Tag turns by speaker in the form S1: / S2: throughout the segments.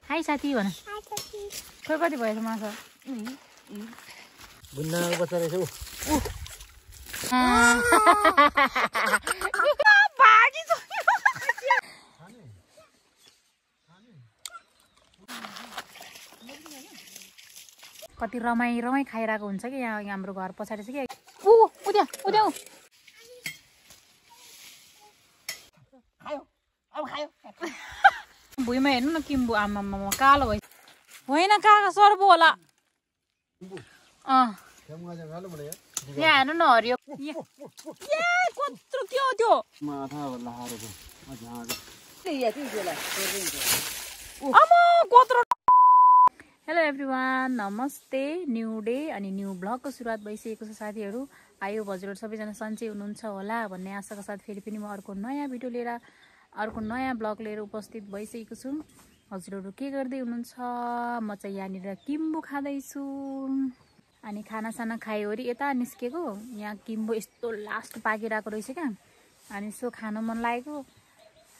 S1: High साथी भन खोइ कति भयो माछा
S2: बुन्ना बच्चा रहेछ
S1: कति रमाइ खाइरहेको हुन्छ कि यहाँ हाम्रो घर पछाडि चाहिँ कि उद्या भुइँमा हेर्नु न किम्बु आमामा कालो भयो होइन काका सर्बो होला यहाँ हेर्नु न हरियो कत्रो त्यो कत्रो हेलो एभ्रिवान नमस्ते न्यू डे अनि न्यू ब्लगको सुरुवात भइसकेको छ साथीहरू आयो हजुरहरू सबैजना सन्चै हुनुहुन्छ होला भन्ने आशाका साथ फेरि पनि म अर्को नयाँ भिडियो लिएर अर्को नयाँ ब्लग लिएर उपस्थित भइसकेको छु। हजुरहरू के गर्दै हुनुहुन्छ? म चाहिँ यहाँनिर किम्बु खाँदैछु अनि खानासाना खायोरी यता निस्केको यहाँ किम्बु यस्तो लास्ट पाकिरहेको रहेछ क्या अनि सो खान मन लागेको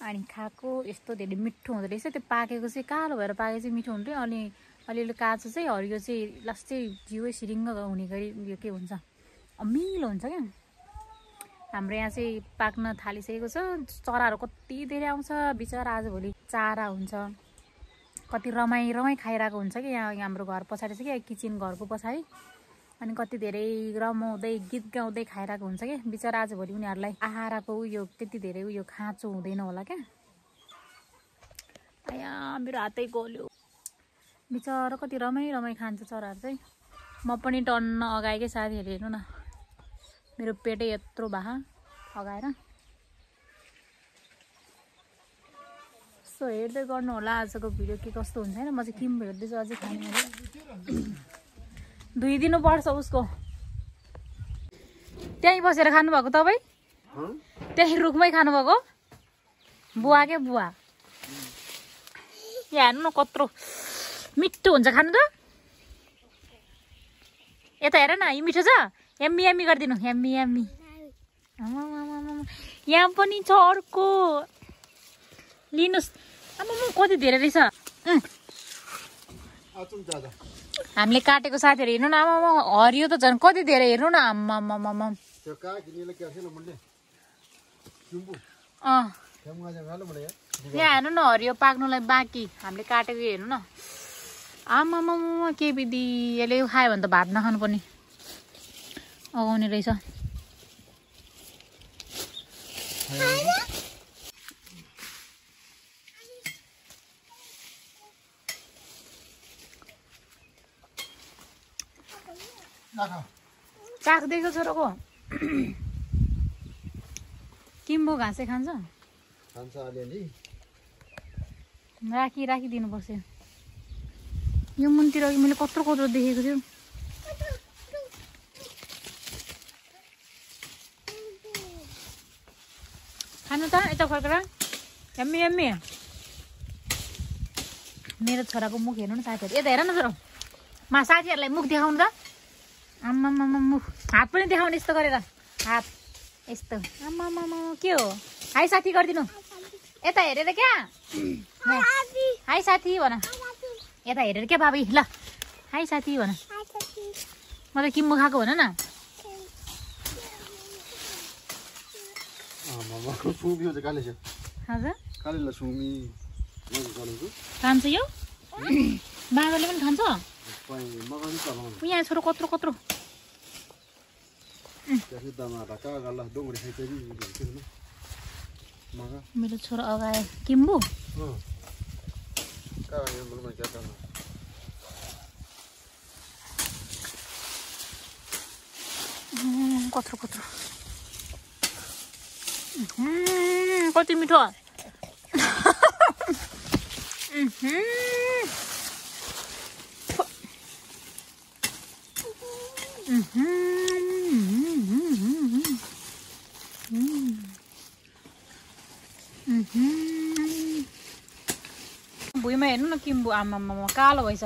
S1: अनि खाएको यस्तो धेरै मिठो हुँदो रहेछ त्यो पाकेको चाहिँ कालो भएर पाकेको चाहिँ मिठो हुन्थ्यो अनि अलिअलि काँचो चाहिँ हरियो चाहिँ लास्ट चाहिँ जिउै सिरिङ्ग हुने गरी यो के हुन्छ अमिलो हुन्छ क्या। हाम्रो यहाँ चाहिँ पाक्न थालिसकेको छ चराहरू कति धेरै आउँछ बिचरा आजभोलि चारा हुन्छ कति रमाइ खाइरहेको हुन्छ कि यहाँ हाम्रो घर पछाडि चाहिँ क्या किचन घरको पछाडि अनि कति धेरै रमाउँदै गीत गाउँदै खाइरहेको हुन्छ क्या बिचरा आजभोलि उनीहरूलाई आहाराको उयो त्यति धेरै उयो खाँचो हुँदैन होला क्या। यहाँ मेरो हातै गल्यो बिचरा कति रमाइ खान्छ चराहरू चाहिँ म पनि टन्न अगाएकै साथीहरू हेर्नु न मेरो पेटै यत्रो भा अगाएर सो हेर्दै गर्नु होला आजको भिडियो के कस्तो हुन्छ हैन। म चाहिँ किम्बु हेर्दैछु अझै खाने 2 दिनुपर्छ उसको त्यही बसेर खानुभएको तपाईँ त्यही रुखमै खानुभएको बुवा के बुवा यहाँ हेर्नु न कत्रो मिठो हुन्छ खानु त यता हेर न यो मिठो छ यम्मी यम्मी गरिदिनु यम्मी यम्मी यहाँ पनि छ अर्को लिनुहोस् आमा कति धेरै रहेछ हामीले काटेको साथीहरू हेर्नु न आमा हरियो त झन् कति धेरै हेर्नु न आमा यहाँ हेर्नु न हरियो पाक्नुलाई बाँकी हामीले काटेको हेर्नु न आमामा के विधि यसले खायो भने त भात नखानु पर्ने अगाउने रहेछ। चाख्दैछ छोरोको किम्बु घाँसै खान्छ राखी दिनुपर्छ यो मुनतिर मैले कत्रो देखेको थियो खानु त यता फर्केर यम्मी यम्मी मेरो छोराको मुख हेर्नु न साथीहरू यता हेर न छोरो मा साथीहरूलाई मुख देखाउनु त आम्मामा मुख हात पनि देखाउने यस्तो गरेर हात यस्तो आम्मामा के हो हाई साथी गरिदिनु यता हेरेर क्या हाई साथी भन यता हेरेर क्या बाबी ल हाई साथी भन म त किम्बु खाएको भन न खान्छ यो बाँदरले पनि खान्छ यहाँ छोरो कत्रो मेरो छोरो अगाए किम्बु कत्रो कति मिठो भुइँमा हेर्नु न किम्बु आमामा कालो भएछ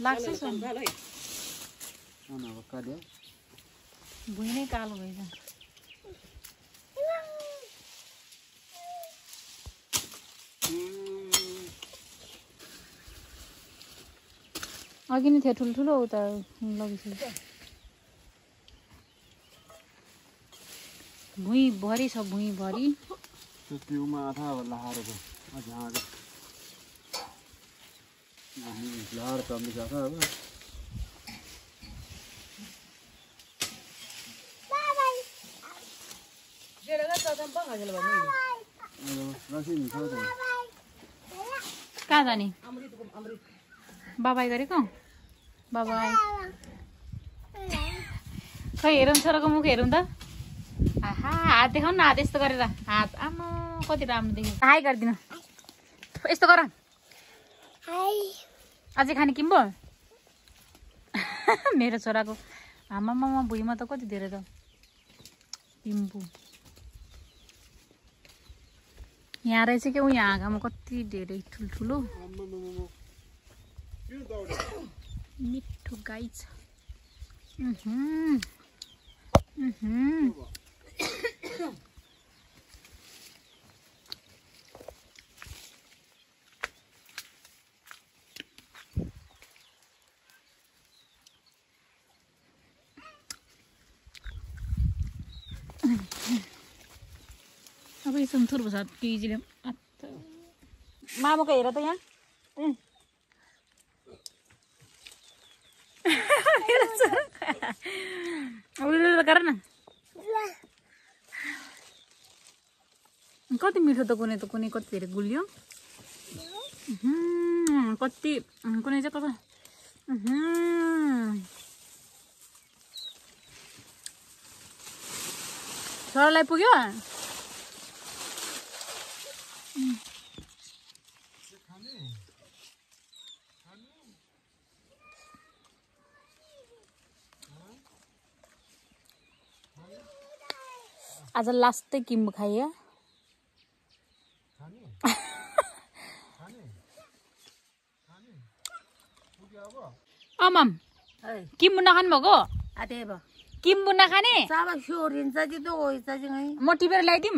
S1: लाग्छ भुइँ नै कालो भएछ अघि नै थियो ठुल्ठुलो उता लगिसक्यो भुइँभरि छ भुइँभरि
S2: त्यो पिउमा आधा लाहारको अझ लाहार चल्दै छ अब
S1: कहाँ जाने बाबाई गरेको बाबाई खै हेरौँ छोराको मुख हेरौँ त आहा हात देखाउनु न हात यस्तो गरेर हात आमा कति राम्रो देख्यो हाई गरिदिनु यस्तो गर अझै खाने किम्बो मेरो छोराको आमामा भुइँमा त कति धेरै त किम्बु यहाँ रहेछ क्या यहाँ आँखामा कति धेरै ठुल्ठुलो मिठो गाई छ अब यसो थुर्बो छ केजीले मामुको हेर त यहाँ गर न कति मिठो त कुनै कति धेरै गुलियो कति कुनै चाहिँ कता छोरालाई पुग्यो आज लास्टै किम्बु खाइयो आमाम किम्बु नखानु भएको किम्बु नखाने म टिपेर ल्याइदिउँ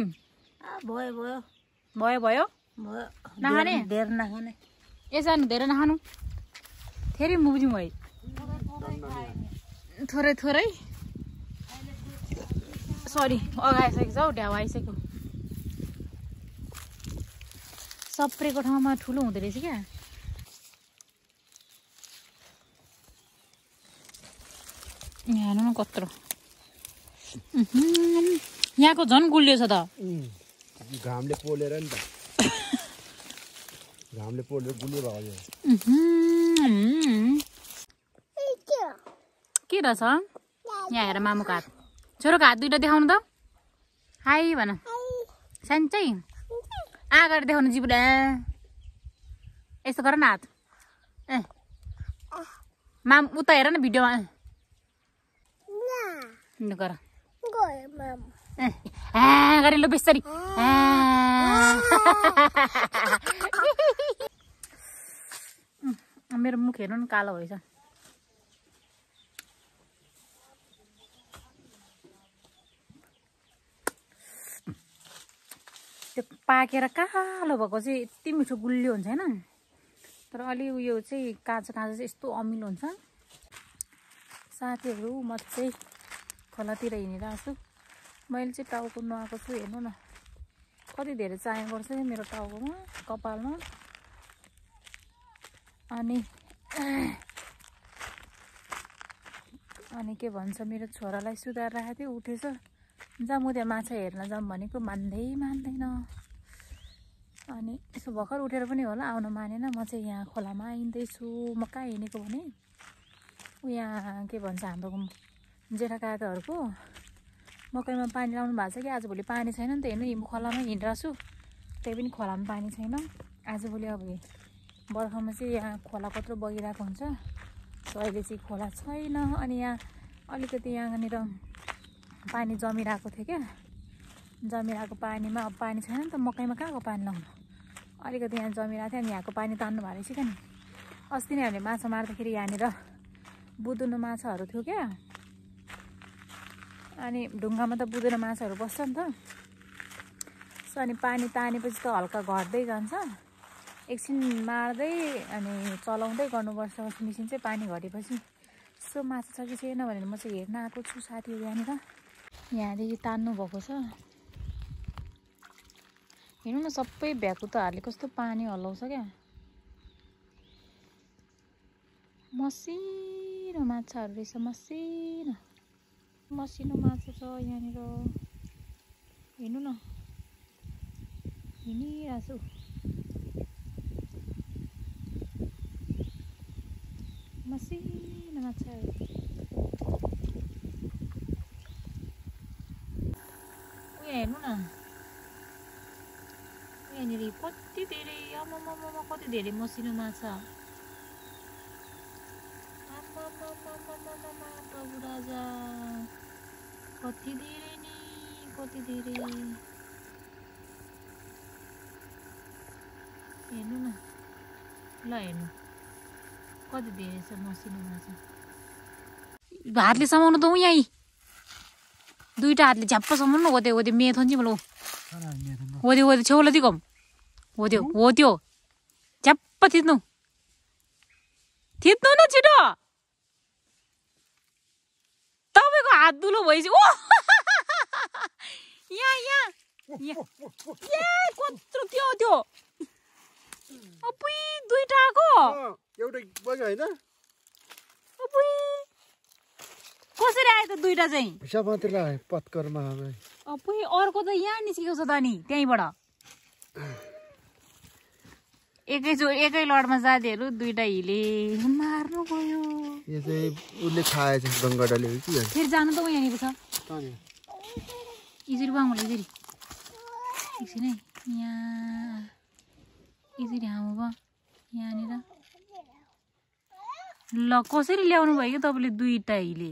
S1: भयो नखाने यसो धेरै नखानु धेरै मुब्दिउँ है थोरै थोरै सरी अगाइसकेको छ हौ ढ्याउ आइसक्यो सप्रेको ठाउँमा ठुलो हुँदो रहेछ क्या यहाँ हेर्नु न कत्रो यहाँको झन् गुलियो छ त
S2: घामले पोलेर नि त घामले पोलेर गुलियो भएको
S1: के रहेछ यहाँ हेर मामुको हात छोरोको हात दुइटा देखाउनु त हाई भन सान्चै आगाएर देखाउनु जिब्रा यस्तो गर न हात ए माम उता हेर न भिडियोमा गर गरे लो बेसरी मेरो मुख हेर्नु न कालो भएछ त्यो पाकेर कालो भएको चाहिँ यति मिठो गुलियो हुन्छ हैन तर अलि उयो चाहिँ काँचो काँचो चाहिँ यस्तो अमिलो हुन्छ साथीहरू म चाहिँ खोलातिर हिँडिरहेको छु मैले चाहिँ टाउको नुहाएको छु हेर्नु न कति धेरै चाया गर्छ मेरो टाउकोमा कपालमा अनि के भन्छ मेरो छोरालाई सुधार राखेको थियो उठेछ जा म त्यहाँ माछा हेर्न जाऊँ भनेको मान्दैन अनि यसो भर्खर उठेर पनि होला आउन मानेन म चाहिँ यहाँ खोलामा आइँदैछु म कहाँ हिँडेको भने यहाँ के भन्छ हाम्रो जेठाकाकाहरूको मकैमा पानी लाउनु भएको छ कि आजभोलि पानी छैन नि त हेर्नु खोलामा हिँडिरहेको छु त्यही पनि खोलामा पानी छैन आजभोलि अब बर्खामा चाहिँ यहाँ खोला कत्रो बगिरहेको हुन्छ अहिले चाहिँ खोला छैन अनि यहाँ अलिकति यहाँनिर पानी जमिरहेको थियो क्या जमिरहेको पानीमा अब पानी छैन नि त मकैमा कहाँको पानी लाउनु अलिकति यहाँ जमिरहेको थियो अनि यहाँको पानी तान्नु भएको रहेछ क्या नि अस्ति नै हामीले माछा मार्दाखेरि यहाँनिर बुदुनो माछाहरू थियो क्या अनि ढुङ्गामा त बुदुनो माछाहरू बस्छ नि त सो अनि पानी तानेपछि त हल्का घट्दै जान्छ एकछिन मार्दै अनि चलाउँदै गर्नुपर्छ। वासिङ मेसिन चाहिँ पानी घटेपछि यसो माछा छ कि छैन भनेर म चाहिँ हेर्न आएको छु साथीहरू यहाँनिर। यहाँदेखि तान्नु भएको छ। हेर्नु न सबै भ्याकुताहरूले कस्तो पानी हल्लाउँछ क्या। मसिनो माछाहरू रहेछ, मसिनो मसिनो माछा छ यहाँनिर। हेर्नु न हिँडिरहेको छु। मसिनो माछाहरू हेर्नु न यहाँनिर कति धेरै आमामामा कति धेरै मसिनो माछा। प्रभु राजा कति धेरै नि कति धेरै। हेर्नु न ल हेर्नु कति धेरै छ मसिनो माछा। हातले समाउनु त यहीँ दुईटा हातले झ्याप्प समाउनु न। होते होते मेथोन चाहिँ मलाई होते होते छेउला दिएको होत्यो हो त्यो झ्याप्प थिच्नु थिच्नु न छिटो। तपाईँको हात दुलो भइसक्यो। ओ यहाँ यहाँ कत्रो त्यो त्यो अपुई दुईटा आएको
S2: एउटै बग्यो हैन।
S1: अपुई कसरी आयो त दुईटा चाहिँ?
S2: हिसाब मात्र लाग्यो पत्करमा।
S1: अपुई अर्को त यहाँ निस्केको छ त नि त्यहीँबाट। एकै लडमा जातिहरू दुईटा हिले मार्नु गयो।
S2: यो चाहिँ उसले खाएछ गङ्गडाले हो कि
S1: फेरि जानु त यहाँनिर छ। इजरी बाङ होला इजरी एकछिन है यहाँ इजरी हामु भयो यहाँनिर। ल कसरी ल्याउनु भयो कि तपाईँले दुईटा हिले?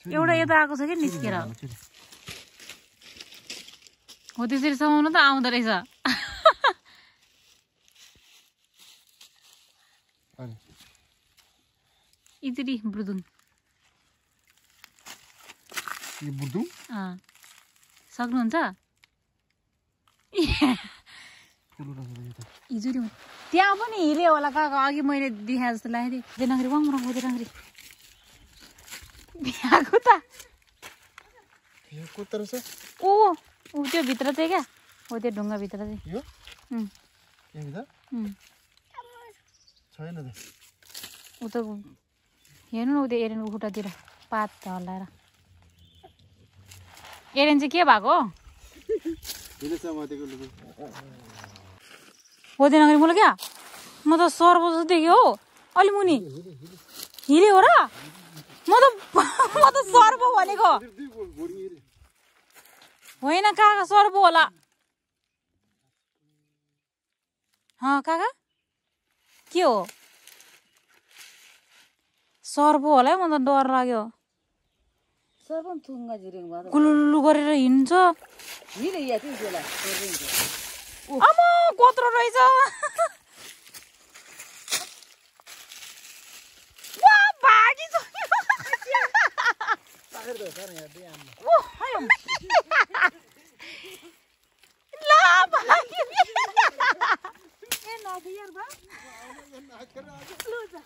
S1: एउटा यता आएको छ क्या निस्केर। हो त्यसरी समाउनु त आउँदो रहेछ। इजरी बुर्दुङ सक्नुहुन्छ? इजुरी त्यहाँ पनि हिले होला काका। अघि मैले देखाए जस्तो लागेको थिएँ। देनागरी वाङ रङ हुँदै नागरी भ्याएको त ओ ऊ त्यो भित्र चाहिँ क्या हो त्यो ढुङ्गाभित्र चाहिँ ऊ त हेर्नु न ऊ त्यो एरेनको खुट्टातिर पात हल्लाएर। एरेन चाहिँ के भएको हो देनागरी मलाई क्या? म त सर्व जस्तो देखेँ हो अलि मुनि हिले हो र। म त सर्व भनेको होइन काका सर्व होला। काका के हो सर्व होला है? म त डर लाग्यो। गुलुलु गरेर हिँड्छ। आमा कत्रो रहेछ।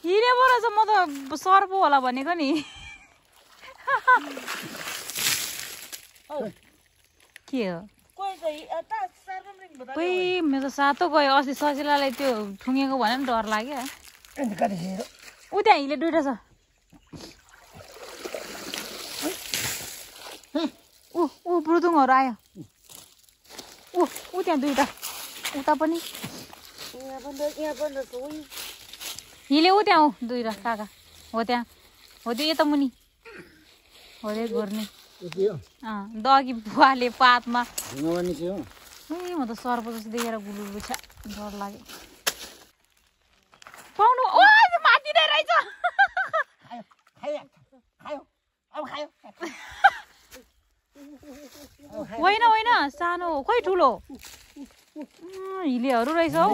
S1: हिरे पो रहेछ। म त सर्प होला भनेको नि। के हो खोइ मेरो त सातो गयो। अस्ति सजिलालाई त्यो ठुङ्गेको भने पनि डर लाग्यो। ऊ त्यहाँ हिले दुइटा छ। ऊ ब्रुदुङहरू आयो। ऊ त्यहाँ दुइटा उता पनि हिले ऊ त्यहाँ हो दुइटा काका हो त्यहाँ हो त्यो यता मुनि हो त्यो घुर्ने दगी बुवाले पातमा। म त सर्प जस्तो देखेर गुलुलु छ डर लाग्यो। पाउनु ओ माथि नै रहेछ। होइन होइन सानो खोइ ठुलो हिलेहरू रहेछ हौ।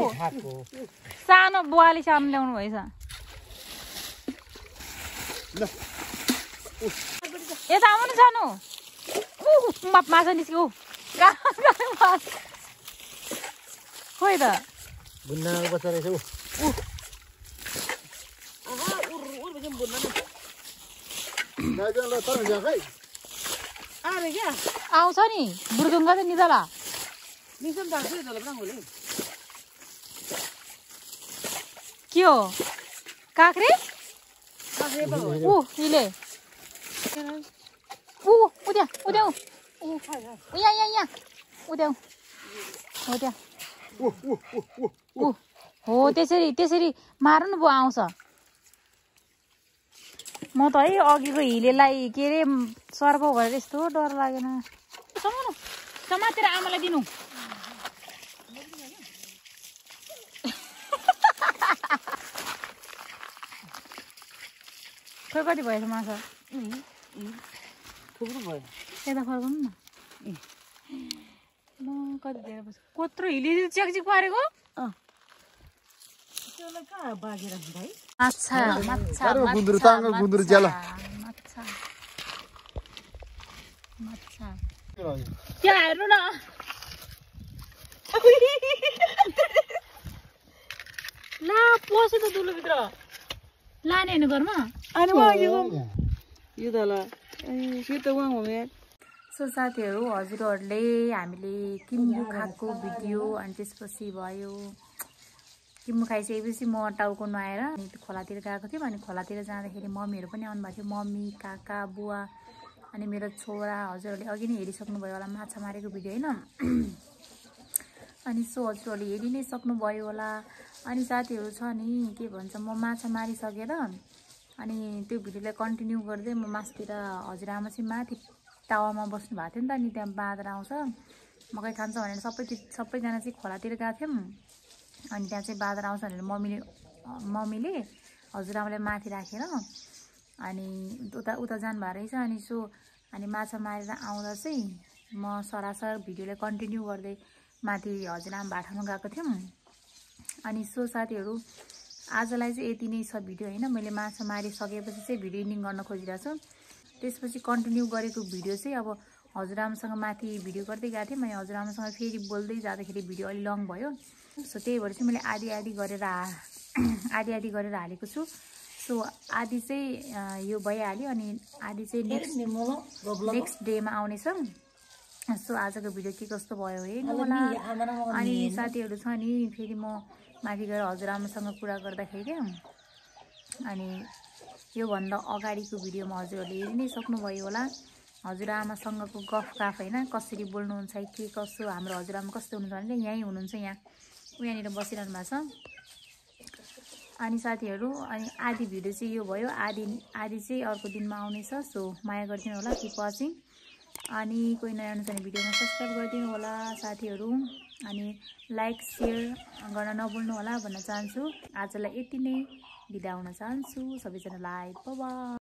S1: सानो बुवाले सानो ल्याउनु भएछ। यता आउनु नि सानो माछा निस्क्यो खोइ त
S3: बुन्ना बच्चा रहेछ ऊ
S1: आउँछ नि बुर्दुङ्गा चाहिँ निदाला के हो काँक्रे ऊ इले ऊ उद्या उद्या यहाँ यहाँ यहाँ उद्या हो त्यहाँ ऊ हो त्यसरी त्यसरी मार्नु न बुवा आउँछ म त है अघिको हिलेलाई के अरे सर्प भएर यस्तो डर लागेन समाउनु समातेर आमालाई दिनु खोइ कति भएछ माछा
S3: थुप्रो भयो
S1: यता फर्काउनु न ल कति धेरै बस्छ कत्रो हिली च्याकचिक पारेको
S3: त्यसलाई कहाँ बाँधेर भाइ
S1: माछा माछा
S2: गुन्द्रु ताङ गुन्द्रु ज्याला
S1: माछा माछा त्यहाँ हेर्नु न ला पस्यो त दुलोभित्र लाने हेर्नु घरमा
S3: अनि यो तल यो त उहाँ हो यार
S1: सो साथीहरू हजुरहरूले हामीले किम्बु खाएको भिडियो अनि त्यसपछि भयो किम्बु खाइसकेपछि म टाउको नुहाएर अनि खोलातिर गएको थियौँ अनि खोलातिर जाँदाखेरि मम्मीहरू पनि आउनुभएको थियो मम्मी काका बुवा अनि मेरो छोरा हजुरहरूले अघि नै हेरिसक्नुभयो होला माछा मारेको भिडियो होइन अनि सो हजुरहरूले हेरि नै सक्नुभयो होला अनि साथीहरू छ नि के भन्छ म माछा मारिसकेर अनि त्यो भिडियोलाई कन्टिन्यू गर्दै म मासतिर हजुरआमा चाहिँ माथि टावामा बस्नु भएको थियो नि त अनि त्यहाँ बाँदर आउँछ मकै खान्छ भनेर सबैजना चाहिँ खोलातिर गएको थियौँ अनि त्यहाँ चाहिँ बाँदर आउँछ भनेर मम्मीले हजुरआमालाई माथि राखेर अनि उता जानुभएको रहेछ अनि सो अनि माछा मारेर आउँदा चाहिँ म सरासर भिडियोलाई कन्टिन्यू गर्दै माथि हजुरआमा भाटामा गएको थियौँ अनि सो साथीहरू आजलाई चाहिँ यति नै छ भिडियो होइन मैले माछा मारिसकेपछि चाहिँ भिडियो एन्डिङ गर्न खोजिरहेको छु त्यसपछि कन्टिन्यू गरेको भिडियो चाहिँ अब हजुरआमासँग माथि भिडियो गर्दै गएको थिएँ मैले हजुरआमासँग फेरि बोल्दै जाँदाखेरि भिडियो अलि लङ भयो सो त्यही भएर चाहिँ मैले आधी आधी गरेर हालेको छु सो आधी चाहिँ यो भइहाल्यो अनि आधी चाहिँ नेक्स्ट डेमा आउनेछ सो आजको भिडियो के कस्तो भयो हेर्नु होला अनि साथीहरू छ नि फेरि म माथि गएर हजुरआमासँग कुरा गर्दाखेरि क्या अनि योभन्दा अगाडिको भिडियोमा हजुरहरूले हेरि नै सक्नुभयो होला हजुरआमासँगको गफगाफ होइन कसरी बोल्नुहुन्छ के कसो हाम्रो हजुरआमा कस्तो हुनुहुन्छ भने यहीँ हुनुहुन्छ यहाँनिर बसिरहनु भएको छ अनि साथीहरू अनि आधी भिडियो चाहिँ यो भयो आधी चाहिँ अर्को दिनमा आउनेछ सो माया गरिदिनु होला किप वाचिङ अनि कोही नयाँ हुनुहुन्छ भने भिडियोमा सब्सक्राइब गरिदिनु होला साथीहरू अनि लाइक सेयर गर्न नभुल्नु होला भन्न चाहन्छु आजलाई यति नै बिदा हुन चाहन्छु सबैजनालाई बाइ बाइ